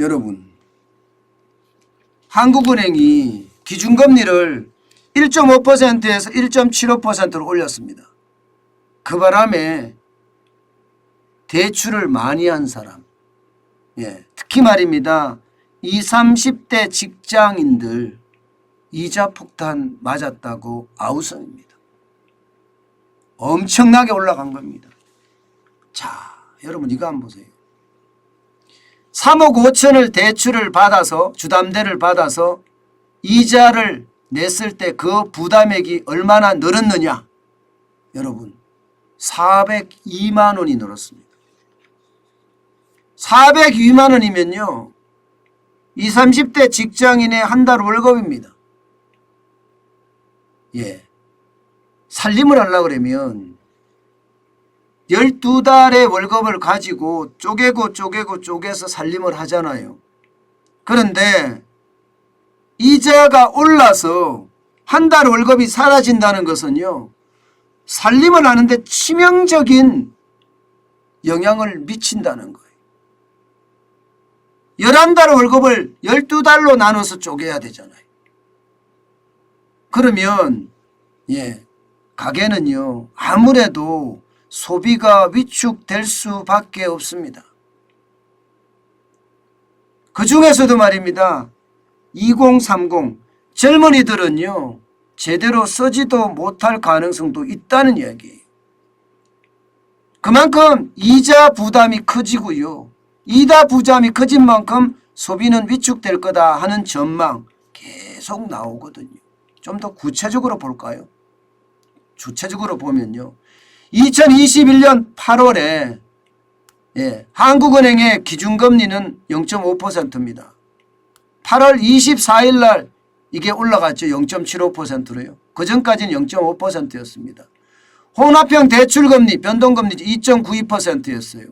여러분, 한국은행이 기준금리를 1.5%에서 1.75%로 올렸습니다. 그 바람에 대출을 많이 한 사람, 특히 말입니다. 20, 30대 직장인들 이자 폭탄 맞았다고 아우성입니다. 엄청나게 올라간 겁니다. 자, 여러분 이거 한번 보세요. 3억 5천을 대출을 받아서 주담대를 받아서 이자를 냈을 때 그 부담액이 얼마나 늘었느냐. 여러분 402만 원이 늘었습니다. 402만 원이면요 20, 30대 직장인의 한 달 월급입니다. 살림을 하려고 그러면 12달의 월급을 가지고 쪼개서 살림을 하잖아요. 그런데 이자가 올라서 한 달 월급이 사라진다는 것은요 살림을 하는데 치명적인 영향을 미친다는 거예요. 11달 월급을 12달로 나눠서 쪼개야 되잖아요. 그러면 가게는요 아무래도 소비가 위축될 수밖에 없습니다. 그 중에서도 말입니다. 2030 젊은이들은요 제대로 쓰지도 못할 가능성도 있다는 이야기예요. 그만큼 이자 부담이 커지고요. 이자 부담이 커진 만큼 소비는 위축될 거다 하는 전망 계속 나오거든요. 좀 더 구체적으로 볼까요? 구체적으로 보면요. 2021년 8월에 한국은행의 기준금리는 0.5%입니다. 8월 24일 날 이게 올라갔죠. 0.75%로요. 그전까지는 0.5%였습니다. 혼합형 대출금리 변동금리 2.92%였어요.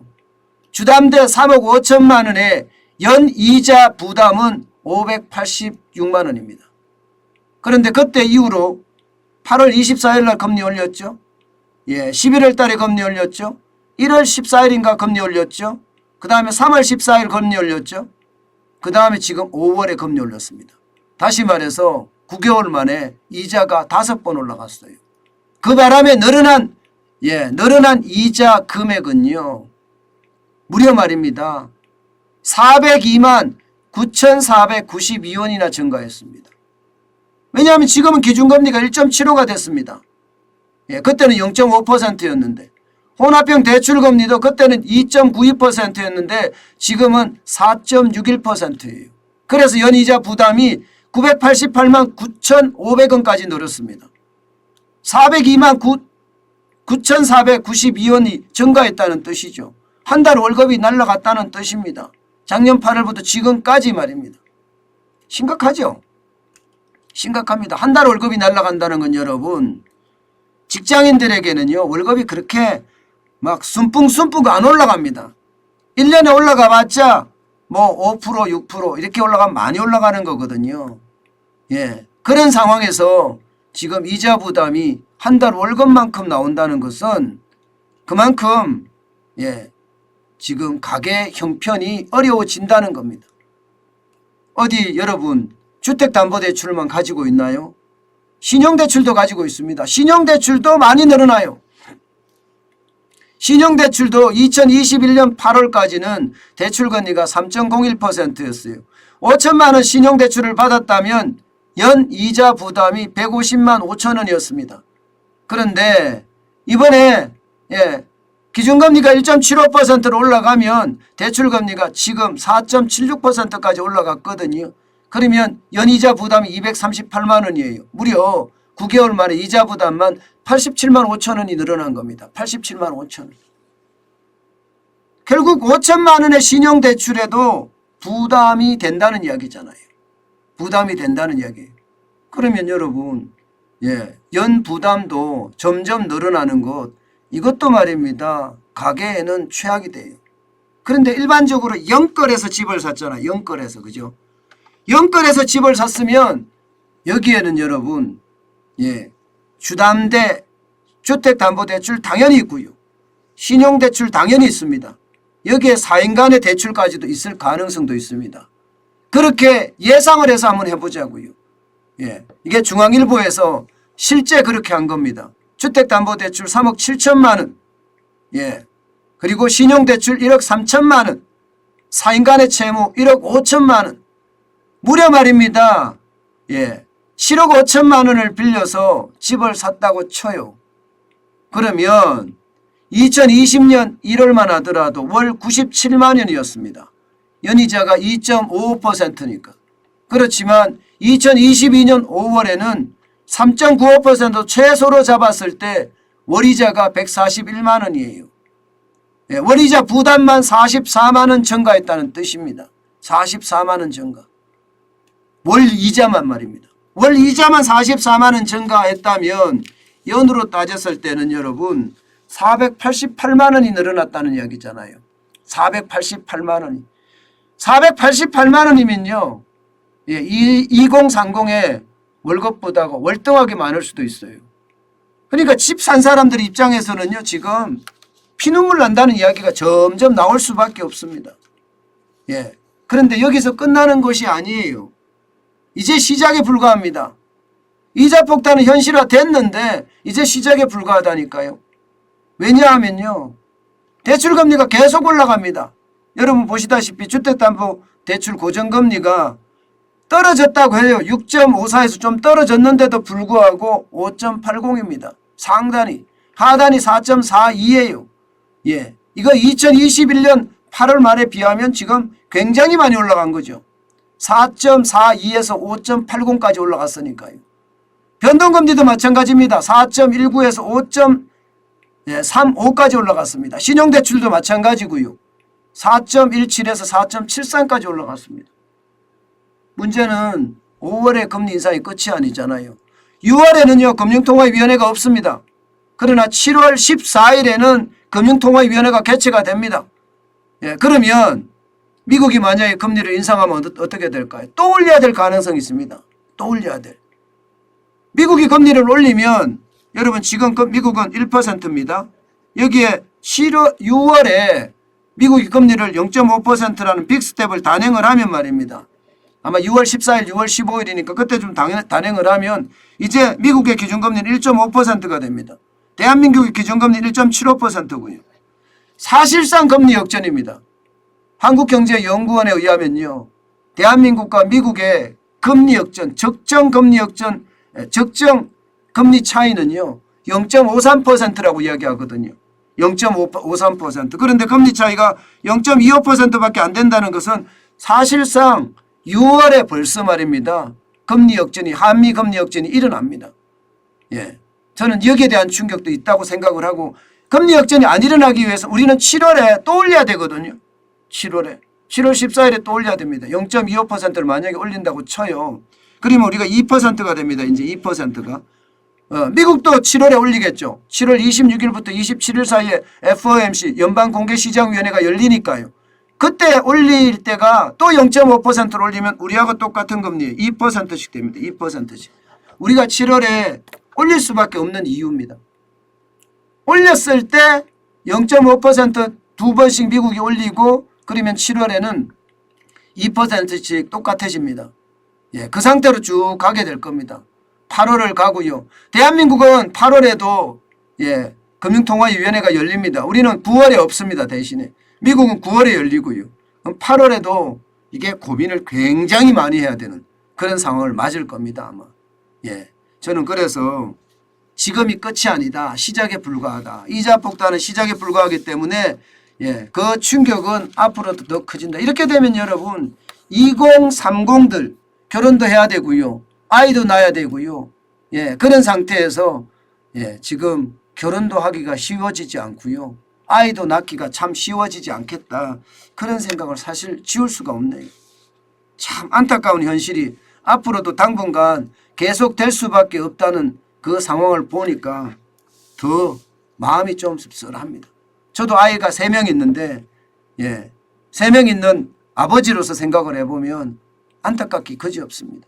주담대 3억 5천만 원의 연이자 부담은 586만 원입니다. 그런데 그때 이후로 8월 24일 날 금리 올렸죠. 11월 달에 금리 올렸죠. 1월 14일인가 금리 올렸죠. 그 다음에 3월 14일 금리 올렸죠. 그 다음에 지금 5월에 금리 올렸습니다. 다시 말해서 9개월 만에 이자가 5번 올라갔어요. 그 바람에 늘어난 이자 금액은요. 무려 말입니다. 402만 9,492원이나 증가했습니다. 왜냐하면 지금은 기준금리가 1.75가 됐습니다. 그때는 0.5%였는데 혼합형 대출금리도 그때는 2.92%였는데 지금은 4.61%예요. 그래서 연이자 부담이 988만 9,500원까지 늘었습니다. 402만 9,492원이 증가했다는 뜻이죠. 한 달 월급이 날아갔다는 뜻입니다. 작년 8월부터 지금까지 말입니다. 심각하죠? 심각합니다. 한 달 월급이 날아간다는 건 여러분 직장인들에게는요 월급이 그렇게 막 순풍순풍 안 올라갑니다. 1년에 올라가 봤자 뭐 5% 6% 이렇게 올라가면 많이 올라가는 거거든요. 그런 상황에서 지금 이자 부담이 한 달 월급만큼 나온다는 것은 그만큼 지금 가계 형편이 어려워진다는 겁니다. 어디 여러분 주택담보대출만 가지고 있나요? 신용대출도 가지고 있습니다. 신용대출도 많이 늘어나요. 신용대출도 2021년 8월까지는 대출금리가 3.01%였어요. 5천만 원 신용대출을 받았다면 연이자 부담이 150만 5천 원이었습니다. 그런데 이번에 기준금리가 1.75%로 올라가면 대출금리가 지금 4.76%까지 올라갔거든요. 그러면 연이자 부담이 238만 원이에요. 무려 9개월 만에 이자 부담만 87만 5천 원이 늘어난 겁니다. 87만 5천 원. 결국 5천만 원의 신용대출에도 부담이 된다는 이야기잖아요. 부담이 된다는 이야기예요. 그러면 여러분 연 부담도 점점 늘어나는 것 이것도 말입니다. 가계에는 최악이 돼요. 그런데 일반적으로 영끌에서 집을 샀잖아요. 영끌에서 그죠? 영끌에서 집을 샀으면 여기에는 여러분 주담대 주택담보대출 당연히 있고요. 신용대출 당연히 있습니다. 여기에 4인간의 대출까지도 있을 가능성도 있습니다. 그렇게 예상을 해서 한번 해보자고요. 예, 이게 중앙일보에서 실제 그렇게 한 겁니다. 주택담보대출 3억 7천만 원, 예, 그리고 신용대출 1억 3천만 원, 4인간의 채무 1억 5천만 원, 무려 말입니다. 예, 7억 5천만 원을 빌려서 집을 샀다고 쳐요. 그러면 2020년 1월만 하더라도 월 97만 원이었습니다. 연이자가 2.55%니까. 그렇지만 2022년 5월에는 3.95% 최소로 잡았을 때 월이자가 141만 원이에요. 예, 월이자 부담만 44만 원 증가했다는 뜻입니다. 44만 원 증가. 월 이자만 말입니다. 월 이자만 44만 원 증가했다면 연으로 따졌을 때는 여러분 488만 원이 늘어났다는 이야기잖아요. 488만 원이. 488만 원이면요. 예, 2030의 월급보다가 월등하게 많을 수도 있어요. 그러니까 집 산 사람들 입장에서는요. 지금 피눈물 난다는 이야기가 점점 나올 수밖에 없습니다. 예. 그런데 여기서 끝나는 것이 아니에요. 이제 시작에 불과합니다. 이자 폭탄은 현실화됐는데 이제 시작에 불과하다니까요. 왜냐하면요. 대출금리가 계속 올라갑니다. 여러분 보시다시피 주택담보대출 고정금리가 떨어졌다고 해요. 6.54에서 좀 떨어졌는데도 불구하고 5.80입니다. 상단이. 하단이 4.42예요. 예. 이거 2021년 8월 말에 비하면 지금 굉장히 많이 올라간 거죠. 4.42에서 5.80까지 올라갔으니까요. 변동금리도 마찬가지입니다. 4.19에서 5.35까지 올라갔습니다. 신용대출도 마찬가지고요. 4.17에서 4.73까지 올라갔습니다. 문제는 5월에 금리 인상이 끝이 아니잖아요. 6월에는요. 금융통화위원회가 없습니다. 그러나 7월 14일에는 금융통화위원회가 개최가 됩니다. 예, 그러면 미국이 만약에 금리를 인상하면 어떻게 될까요? 또 올려야 될 가능성이 있습니다. 또 올려야 될. 미국이 금리를 올리면 여러분 지금 미국은 1%입니다. 여기에 6월에 미국이 금리를 0.5%라는 빅스텝을 단행을 하면 말입니다. 아마 6월 14일, 6월 15일이니까 그때 좀 단행을 하면 이제 미국의 기준금리는 1.5%가 됩니다. 대한민국의 기준금리는 1.75%고요. 사실상 금리 역전입니다. 한국경제연구원에 의하면요. 대한민국과 미국의 금리 역전, 적정 금리 역전, 적정 금리 차이는요. 0.53%라고 이야기하거든요. 0.53%. 그런데 금리 차이가 0.25%밖에 안 된다는 것은 사실상 6월에 벌써 말입니다. 금리 역전이, 한미 금리 역전이 일어납니다. 예. 저는 여기에 대한 충격도 있다고 생각을 하고 금리 역전이 안 일어나기 위해서 우리는 7월에 또 올려야 되거든요. 7월 14일에 또 올려야 됩니다. 0.25%를 만약에 올린다고 쳐요. 그러면 우리가 2%가 됩니다. 이제 2%가. 미국도 7월에 올리겠죠. 7월 26일부터 27일 사이에 FOMC 연방공개시장위원회가 열리니까요. 그때 올릴 때가 또 0.5%를 올리면 우리하고 똑같은 금리에 2%씩 됩니다. 2%씩. 우리가 7월에 올릴 수밖에 없는 이유입니다. 올렸을 때 0.5% 두 번씩 미국이 올리고 그러면 7월에는 2%씩 똑같아집니다. 예, 그 상태로 쭉 가게 될 겁니다. 8월을 가고요. 대한민국은 8월에도 예, 금융통화위원회가 열립니다. 우리는 9월에 없습니다. 대신에. 미국은 9월에 열리고요. 그럼 8월에도 이게 고민을 굉장히 많이 해야 되는 그런 상황을 맞을 겁니다. 아마. 예, 저는 그래서 지금이 끝이 아니다. 시작에 불과하다. 이자 폭탄은 시작에 불과하기 때문에 예, 그 충격은 앞으로도 더 커진다. 이렇게 되면 여러분 2030들 결혼도 해야 되고요. 아이도 낳아야 되고요. 예, 그런 상태에서 예, 지금 결혼도 하기가 쉬워지지 않고요. 아이도 낳기가 참 쉬워지지 않겠다. 그런 생각을 사실 지울 수가 없네요. 참 안타까운 현실이 앞으로도 당분간 계속될 수밖에 없다는 그 상황을 보니까 더 마음이 좀 씁쓸합니다. 저도 아이가 3명 있는데 예, 3명 있는 아버지로서 생각을 해보면 안타깝기 그지없습니다.